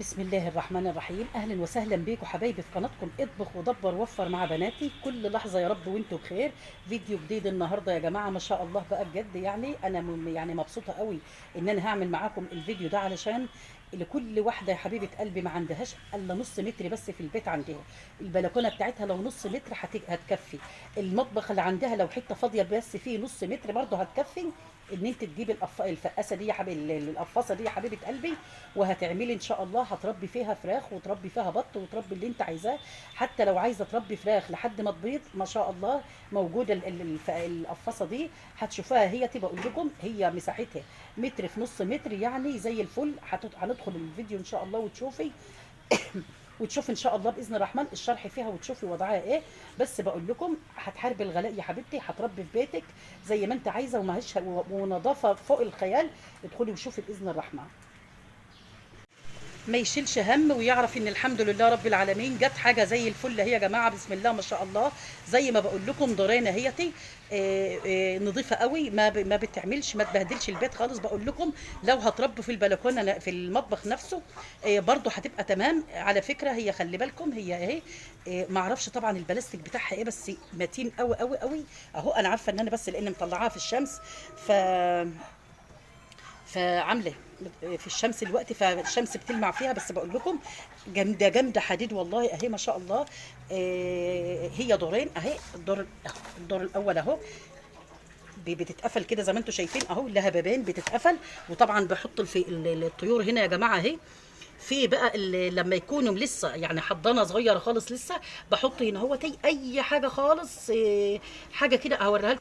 بسم الله الرحمن الرحيم. اهلا وسهلا بيكم حبايبي في قناتكم اطبخ ودبر وفر مع بناتي. كل لحظه يا رب وانتم بخير. فيديو جديد النهارده يا جماعه، ما شاء الله بقى بجد. يعني انا يعني مبسوطه قوي ان انا هعمل معاكم الفيديو ده، علشان لكل واحده يا حبيبه قلبي ما عندهاش الا نص متر بس في البيت. عندها البلكونه بتاعتها لو نص متر هتكفي. المطبخ اللي عندها لو حته فاضيه بس فيه نص متر برضه هتكفي. ان انت تجيبي الفقاسه دي يا حبيبي، القفاصه دي يا حبيبه قلبي، وهتعملي ان شاء الله هتربي فيها فراخ وتربي فيها بط وتربي اللي انت عايزاه. حتى لو عايزه تربي فراخ لحد ما تبيض ما شاء الله موجوده القفاصه دي. هتشوفها هي تبقى اقول لكم هي مساحتها متر في نص متر، يعني زي الفل. هندخل الفيديو ان شاء الله وتشوفي وتشوفي ان شاء الله باذن الرحمن الشرح فيها وتشوفي وضعها ايه. بس بقول لكم هتحاربي الغلاء يا حبيبتي، هتربي في بيتك زي ما انت عايزه وماهيش ونظافه فوق الخيال. ادخلي وشوفي باذن الرحمن. ما يشيلش هم ويعرف ان الحمد لله رب العالمين جت حاجه زي الفل هي يا جماعه. بسم الله ما شاء الله. زي ما بقول لكم دورينا هيتي نظيفه قوي، ما بتعملش ما تبهدلش البيت خالص. بقول لكم لو هتربوا في البلكونه في المطبخ نفسه برضو هتبقى تمام. على فكره هي خلي بالكم هي اهي ما اعرفش طبعا البلاستيك بتاعها ايه، بس متين قوي قوي قوي اهو. انا عارفه ان انا بس لان مطلعاها في الشمس ف فعامله في الشمس الوقت، فالشمس بتلمع فيها. بس بقول لكم جامده جامده حديد والله اهي ما شاء الله. هي دورين اهي. الدور الاول اهو بتتقفل كده زي ما انتم شايفين اهو، لها بابين بتتقفل. وطبعا بحط الطيور هنا يا جماعه اهي. في بقى لما يكونوا لسه يعني حضانه صغيره خالص لسه بحط هنا هو اي حاجه خالص. حاجه كده هوريها لكم.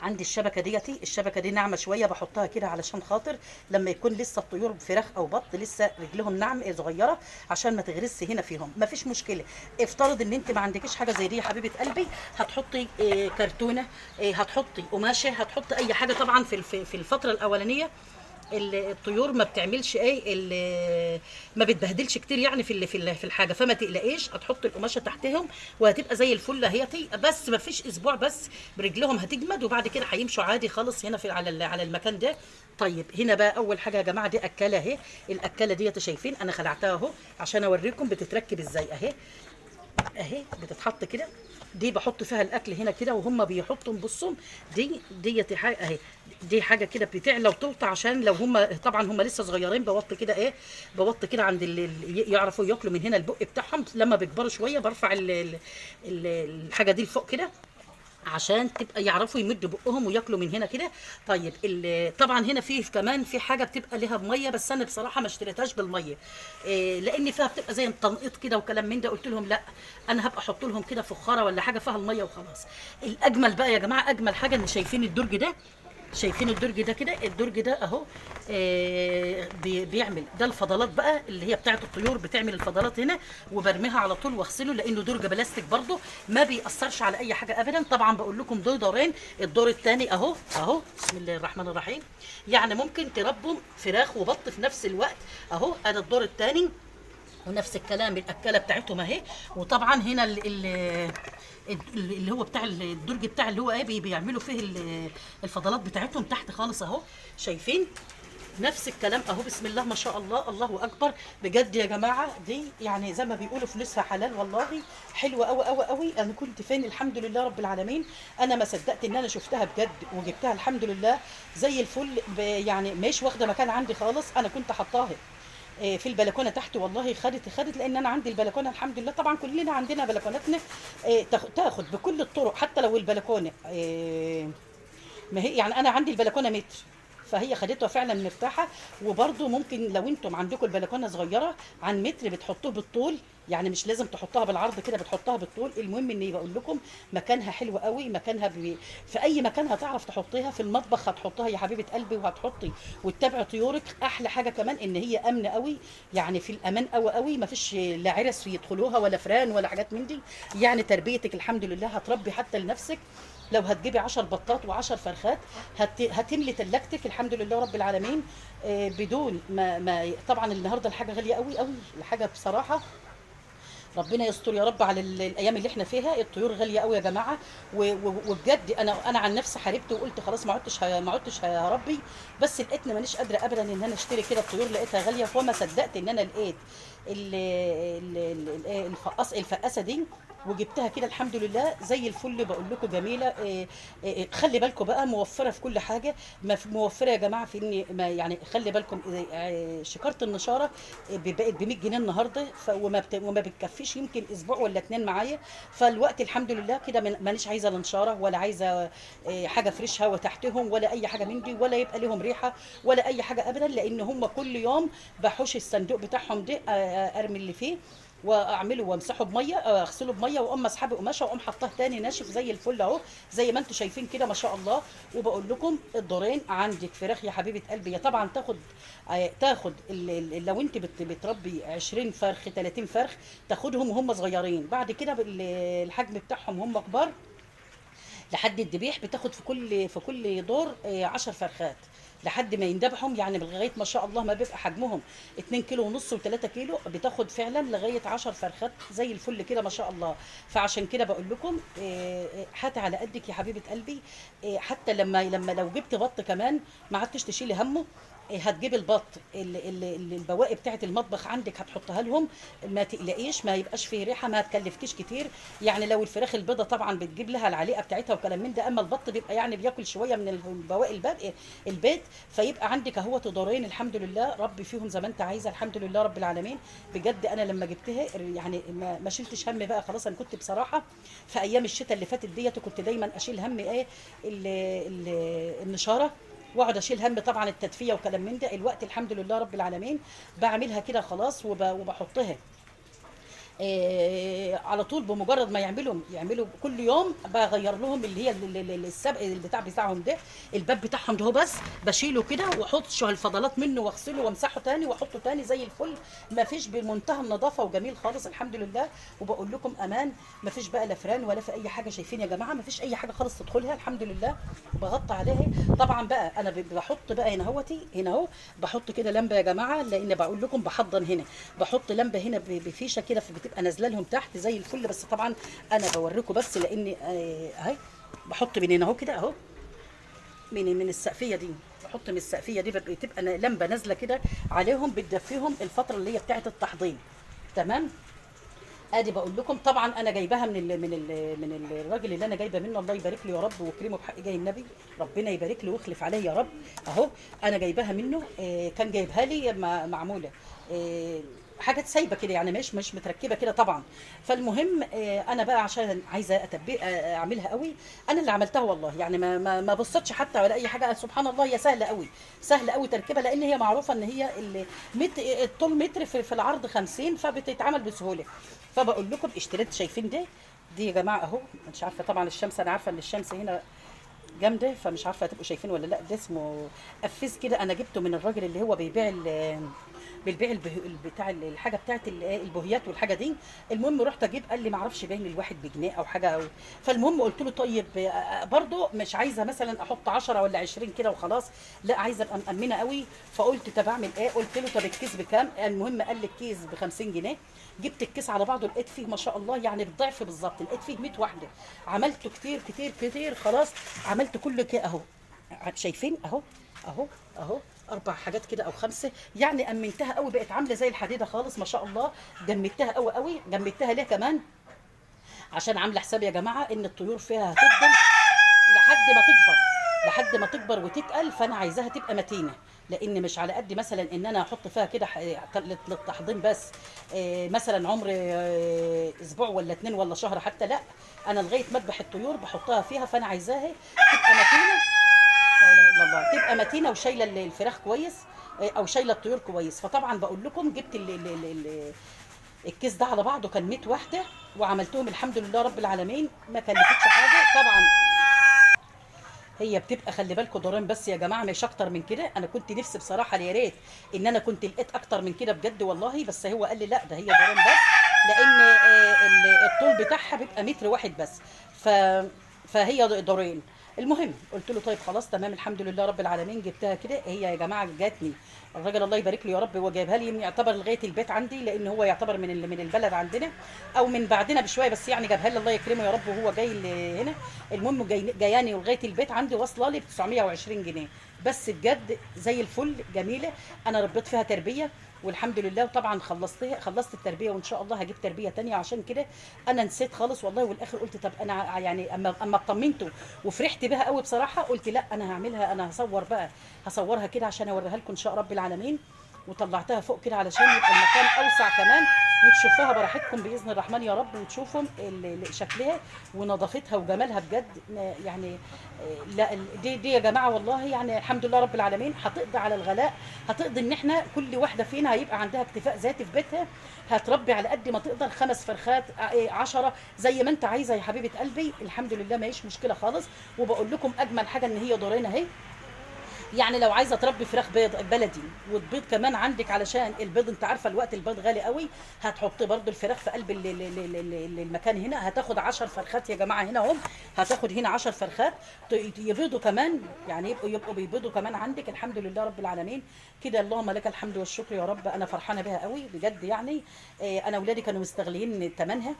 عندي الشبكه دي ناعمه شويه، بحطها كده علشان خاطر لما يكون لسه الطيور فراخ او بط لسه رجلهم ناعم صغيره عشان ما تغرس هنا فيهم. ما فيش مشكله. افترض ان انت ما عندكيش حاجه زي دي يا حبيبه قلبي، هتحطي كرتونه، هتحطي قماشه، هتحطي اي حاجه. طبعا في الفتره الاولانيه الطيور ما بتعملش ما بتبهدلش كتير يعني في الحاجه، فما تقلقيش. هتحط القماشه تحتهم وهتبقى زي الفل اهيتي. بس ما فيش اسبوع بس برجلهم هتجمد، وبعد كده هيمشوا عادي خالص هنا في على المكان ده. طيب هنا بقى اول حاجه يا جماعه دي اكاله اهي. الاكاله ديت شايفين انا خلعتها اهو عشان اوريكم بتتركب ازاي اهي. اهي بتتحط كده. دي بحط فيها الاكل هنا كده وهم بيحطوا بصوا. ديت حاجه اهي. دي حاجه كده بتعلى وتوطى عشان لو هم طبعا هم لسه صغيرين بوطي كده ايه. بوطي كده عند اللي يعرفوا ياكلوا من هنا البق بتاعهم. لما بيكبروا شويه برفع الحاجه دي لفوق كده عشان تبقى يعرفوا يمدوا بقهم وياكلوا من هنا كده. طيب طبعا هنا في كمان في حاجه بتبقى لها بميه، بس انا بصراحه ما اشتريتهاش بالميه لان فيها بتبقى زي التنقيط كده وكلام من ده. قلت لهم لا، انا هبقى احط لهم كده فخاره ولا حاجه فيها الميه وخلاص. الاجمل بقى يا جماعه، اجمل حاجه ان شايفين الدرج ده. شايفين الدرج ده كده. الدرج ده اهو بيعمل ده الفضلات بقى اللي هي بتاعه الطيور، بتعمل الفضلات هنا وبرميها على طول واغسله لانه درج بلاستيك برضه ما بيأثرش على اي حاجه ابدا. طبعا بقول لكم دول دورين. الدور الثاني اهو اهو بسم الله الرحمن الرحيم. يعني ممكن تربوا فراخ وبط في نفس الوقت اهو. ادي الدور الثاني ونفس الكلام الاكاله بتاعتهم اهي. وطبعا هنا اللي هو بتاع الدرج بتاع اللي هو ايه بيعملوا فيه الفضلات بتاعتهم تحت خالص اهو. شايفين نفس الكلام اهو. بسم الله ما شاء الله الله اكبر. بجد يا جماعه دي يعني زي ما بيقولوا فلوسها حلال والله. حلوه قوي قوي قوي. انا كنت فين الحمد لله رب العالمين. انا ما صدقت ان انا شفتها بجد وجبتها الحمد لله زي الفل. يعني مش واخده مكان عندي خالص. انا كنت حطاها في البلكونه تحت والله. خدت لان انا عندي البلكونه الحمد لله. طبعا كلنا عندنا بلكوناتنا تاخد بكل الطرق حتى لو البلكونه ما هي يعني انا عندي البلكونه متر، فهي خدتها فعلا مرتاحه. وبرده ممكن لو انتم عندكم البلكونه صغيره عن متر بتحطوه بالطول، يعني مش لازم تحطها بالعرض كده، بتحطها بالطول. المهم اني بقول لكم مكانها حلو قوي. مكانها في اي مكان هتعرف تحطيها. في المطبخ هتحطها يا حبيبه قلبي وهتحطي وتتابعي طيورك. احلى حاجه كمان ان هي امنه قوي، يعني في الامان قوي قوي. ما فيش لا عرس يدخلوها ولا فران ولا حاجات من دي. يعني تربيتك الحمد لله هتربي حتى لنفسك. لو هتجيبي 10 بطات و10 فرخات هتملي تلاجتك الحمد لله رب العالمين بدون ما طبعا النهارده الحاجه غاليه قوي قوي الحاجه بصراحه. ربنا يستر يا رب على الايام اللي احنا فيها. الطيور غاليه قوي يا جماعه، وبجد انا عن نفسي حاربت وقلت خلاص ما عدتش هربي، بس لقيتني مانيش قادره ابدا ان انا اشتري كده الطيور، لقيتها غاليه، فما صدقت ان انا لقيت الفقاسه دي وجبتها كده الحمد لله زي الفل. بقول لكم جميله. خلي بالكم بقى، موفره في كل حاجه. موفره يا جماعه في ان يعني خلي بالكم. شكاره النشاره بقت ب 100 جنيه النهارده، وما بتكفيش يمكن اسبوع ولا اتنين معايا. فالوقت الحمد لله كده مانيش عايزه لا نشاره ولا عايزه حاجه فريش هوا تحتهم ولا اي حاجه من دي، ولا يبقى لهم ريحه ولا اي حاجه ابدا، لان هم كل يوم بحوش الصندوق بتاعهم ده، ارمي اللي فيه واعمله وامسحه بميه، اغسله بميه، واقوم اسحبه قماشه واقوم حطاه تاني ناشف زي الفل اهو، زي ما انتم شايفين كده ما شاء الله. وبقول لكم الدورين عندك فراخ يا حبيبه قلبي، يا طبعا تاخد لو انت بتربي 20 فرخ 30 فرخ تاخدهم وهم صغيرين، بعد كده الحجم بتاعهم هم كبار لحد الذبيح بتاخد في كل دور 10 فرخات لحد ما يندبحهم، يعني لغايه ما شاء الله ما بيبقى حجمهم 2 كيلو ونص و3 كيلو، بتاخد فعلا لغايه 10 فرخات زي الفل كده ما شاء الله. فعشان كده بقول لكم هاتي على قدك يا حبيبه قلبي. حتى لما لو جبت بط كمان ما عدتش تشيلي همه. هتجيب البط البواقي بتاعه المطبخ عندك هتحطها لهم، ما تقلقيش، ما يبقاش فيه ريحه، ما هتكلفتيش كتير. يعني لو الفراخ البيضه طبعا بتجيب لها العليقه بتاعتها وكلام من ده، اما البط بيبقى يعني بياكل شويه من البواقي البيت. فيبقى عندك اهو دورين الحمد لله، ربي فيهم زي ما انت عايزه الحمد لله رب العالمين. بجد انا لما جبتها يعني ما شلتش هم بقى خلاص. انا كنت بصراحه في ايام الشتاء اللي فاتت ديت كنت دايما اشيل هم ايه النشاره، واقعد اشيل هم طبعا التدفئه وكلام من ده. الوقت الحمد لله رب العالمين بعملها كده خلاص وبحطها على طول. بمجرد ما يعملوا كل يوم بغير لهم اللي هي السبق البتاع بتاعهم ده، الباب بتاعهم ده هو، بس بشيله كده واحط شو الفضلات منه واغسله وامسحه تاني واحطه تاني زي الفل. ما فيش بمنتهى النظافه وجميل خالص الحمد لله. وبقول لكم امان، ما فيش بقى لا فران ولا في اي حاجه. شايفين يا جماعه ما فيش اي حاجه خالص تدخلها الحمد لله. بغطي عليها طبعا بقى. انا بحط بقى هنا اهو بحط كده لمبه يا جماعه، لان بقول لكم بحضن هنا، بحط لمبه هنا بفيشه كده بتبقى نازله لهم تحت زي الفل. بس طبعا انا بوريكم بس لان اهي بحط من هنا اهو كده اهو، من السقفيه دي، بحط من السقفيه دي بتبقى لمبه نازله كده عليهم بتدفيهم الفتره اللي هي بتاعه التحضير. تمام. ادي بقول لكم طبعا انا جايباها من الراجل اللي انا جايبه منه، الله يبارك له يا رب ويكرمه بحق جاي النبي، ربنا يبارك له ويخلف عليه يا رب. اهو انا جايباها منه، كان جايبها لي معموله حاجات سايبه كده، يعني مش متركبه كده طبعا. فالمهم انا بقى عشان عايزه اعملها قوي، انا اللي عملتها والله، يعني ما بصيتش حتى ولا اي حاجه. سبحان الله هي سهله قوي، سهله قوي تركيبها، لان هي معروفه ان هي الطول متر في العرض 50، فبتتعمل بسهوله. فبقول لكم اشتريت، شايفين دي يا جماعه اهو. مش عارفه طبعا الشمس، انا عارفه ان الشمس هنا جامده فمش عارفه هتبقوا شايفين ولا لا. ده اسمه قفيز كده، انا جبته من الراجل اللي هو بيبيع بتاع الحاجه بتاعت البوهيات والحاجه دي. المهم رحت اجيب، قال لي ما اعرفش باين الواحد بجنيه او حاجه فالمهم قلت له طيب برضو مش عايزه مثلا احط 10 ولا 20 كده وخلاص، لا عايزه ابقى مامنه قوي. فقلت طب اعمل ايه؟ قلت له طب الكيس بكام؟ المهم قال لي الكيس ب 50 جنيه. جبت الكيس على بعضه لقيت فيه ما شاء الله يعني بالضعف بالظبط، لقيت فيه 100 واحده. عملته كتير كتير كتير خلاص، عملت كل كده اهو. شايفين اهو اهو اهو 4 حاجات كده او 5، يعني امنتها قوي، بقت عامله زي الحديده خالص ما شاء الله. جمدتها قوي قوي. جمدتها ليه كمان؟ عشان عامله حساب يا جماعه ان الطيور فيها هتفضل لحد ما تكبر وتتقل، فانا عايزاها تبقى متينه، لان مش على قد مثلا ان انا احط فيها كده للتحضير بس مثلا عمر اسبوع ولا 2 ولا شهر حتى، لا انا لغايه ما اذبح الطيور بحطها فيها، فانا عايزاها تبقى متينه. لا اله الا الله، تبقى متينه وشايله الفراخ كويس او شايله الطيور كويس. فطبعا بقول لكم جبت الكيس ده على بعضه كان 100 واحده، وعملتهم الحمد لله رب العالمين، ما كلفتش حاجه طبعا. هي بتبقى خلي بالكم دورين بس يا جماعه، مش اكتر من كده. انا كنت نفسي بصراحه يا ريت ان انا كنت لقيت اكتر من كده بجد والله، بس هو قال لي لا ده هي دورين بس، لان الطول بتاعها بيبقى متر واحد بس. فهي دورين. المهم قلت له طيب خلاص تمام الحمد لله رب العالمين، جبتها كده. هي يا جماعه جاتني، الراجل الله يبارك له يا رب، هو جايبها لي يعتبر لغايه البيت عندي، لان هو يعتبر من البلد عندنا او من بعدنا بشويه، بس يعني جابها لي الله يكرمه يا رب وهو جاي هنا. المهم جاياني لغايه البيت عندي، واصله لي ب 920 جنيه. بس بجد زي الفل، جميله. انا ربيت فيها تربيه والحمد لله، وطبعا خلصت التربيه، وان شاء الله هجيب تربيه تانية. عشان كده انا نسيت خالص والله، والاخر قلت طب انا يعني اما اطمنت وفرحت بها قوي بصراحه، قلت لا انا هعملها، انا هصورها كده عشان اوريها لكم ان شاء رب العالمين. وطلعتها فوق كده علشان يبقى المكان اوسع كمان، وتشوفوها براحتكم باذن الرحمن يا رب، وتشوفوا شكلها ونظافتها وجمالها بجد يعني. لا دي يا جماعه والله يعني الحمد لله رب العالمين هتقضي على الغلاء، هتقضي ان احنا كل واحده فينا هيبقى عندها اكتفاء ذاتي في بيتها، هتربي على قد ما تقدر 5 فرخات 10 زي ما انت عايزه يا حبيبه قلبي. الحمد لله ما هيش مشكله خالص. وبقول لكم اجمل حاجه ان هي دورين اهي، يعني لو عايزه تربي فراخ بيض بلدي وتبيض كمان عندك، علشان البيض انت عارفه الوقت البيض غالي قوي، هتحطي برضو الفراخ في قلب المكان هنا، هتاخد 10 فرخات يا جماعه هنا هم، هتاخد هنا 10 فرخات يبيضوا كمان، يعني يبقوا بيبيضوا كمان عندك. الحمد لله رب العالمين كده، اللهم لك الحمد والشكر يا رب. انا فرحانه بها قوي بجد يعني. انا اولادي كانوا مستغلين ثمنها،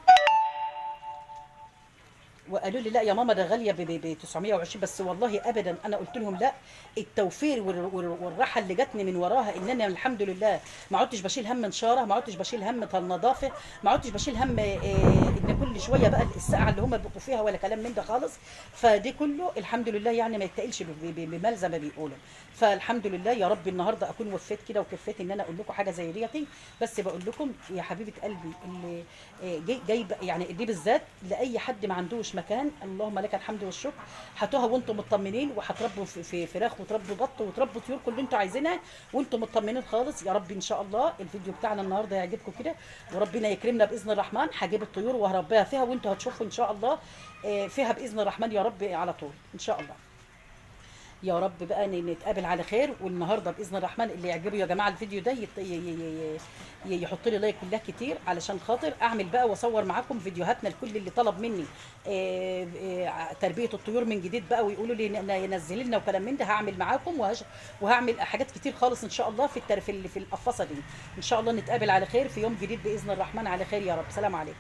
وقالوا لي لا يا ماما ده غاليه ب 920، بس والله ابدا انا قلت لهم لا، التوفير والراحه اللي جاتني من وراها ان انا الحمد لله ما عدتش بشيل هم نشاره، ما عدتش بشيل هم النظافه، ما عدتش بشيل هم ان كل شويه بقى الساعه اللي هم بيبقوا فيها ولا كلام من ده خالص. فدي كله الحمد لله يعني ما يتقلش بمال زي ما بيقولوا. فالحمد لله يا رب النهارده اكون وفيت كده وكفيت ان انا اقول لكم حاجه زي ديتي. بس بقول لكم يا حبيبه قلبي اللي جاي يعني دي بالذات لاي حد ما عندوش مكان، اللهم لك الحمد والشكر، هاتوها وانتم مطمنين، وهتربوا في فراخ وتربوا بط وتربوا طيور كل اللي انتم عايزينها وانتم مطمنين خالص. يا رب ان شاء الله الفيديو بتاعنا النهارده يعجبكم كده، وربنا يكرمنا باذن الرحمن. هجيب الطيور وهربيها فيها وانتم هتشوفوا ان شاء الله فيها باذن الرحمن يا رب على طول ان شاء الله. يا رب بقى نتقابل على خير. والنهارده باذن الرحمن اللي يعجبه يا جماعه الفيديو ده يحط لي لايك بالله كتير، علشان خاطر اعمل بقى واصور معاكم فيديوهاتنا لكل اللي طلب مني تربيه الطيور من جديد بقى، ويقولوا لي ينزل لنا وكلام من ده، هعمل معاكم وهعمل حاجات كتير خالص ان شاء الله في القفصه دي. ان شاء الله نتقابل على خير في يوم جديد باذن الرحمن على خير يا رب. سلام عليكم.